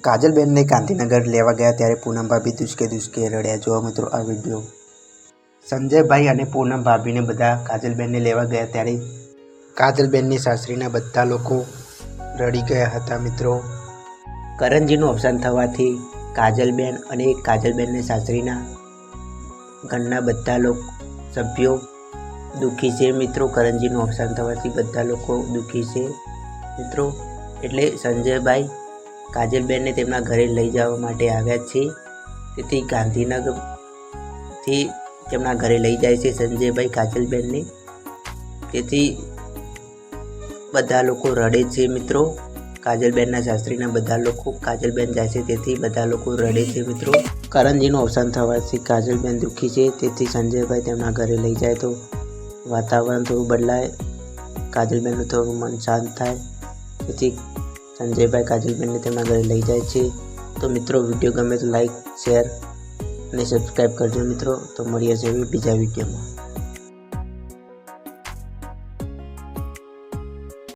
કાજલબેનને ગાંધીનગર લેવા ગયા ત્યારે પૂનમ ભાભી દુસકે રડ્યા. જોવા મિત્રો આ વિડીયો. સંજયભાઈ અને પૂનમ ભાભીને બધા કાજલબેનને લેવા ગયા ત્યારે કાજલબેનની સાસરીના બધા લોકો રડી ગયા હતા મિત્રો. કરણજીનું અવસાન થવાથી કાજલબેન અને કાજલબેનની સાસરીના ઘરના બધા સભ્યો દુઃખી છે મિત્રો. કરણજીનું અવસાન થવાથી બધા લોકો દુઃખી છે મિત્રો. એટલે સંજયભાઈ કાજલબેનને તેમના ઘરે લઈ જવા માટે આવ્યા છે. તેથી ગાંધીનગરથી તેમના ઘરે લઈ જાય છે સંજયભાઈ કાજલબેનને. તેથી બધા લોકો રડે છે મિત્રો. કાજલબેનના સાસરીના બધા લોકો કાજલબેન જાય છે તેથી બધા લોકો રડે છે મિત્રો. કરણજીનું અવસાન થવાથી કાજલબેન દુઃખી છે. તેથી સંજયભાઈ તેમના ઘરે લઈ જાય તો વાતાવરણ થોડું બદલાય, કાજલબેનનું થોડું મન શાંત થાય. તેથી સંજયભાઈ કાજલબેનને તેમના ઘરે લઈ જાય છે. તો મિત્રો વિડીયો ગમે તો લાઈક, શેર અને સબસ્ક્રાઈબ કરજો મિત્રો. તો મળીએ છીએ બીજા વિડીયોમાં.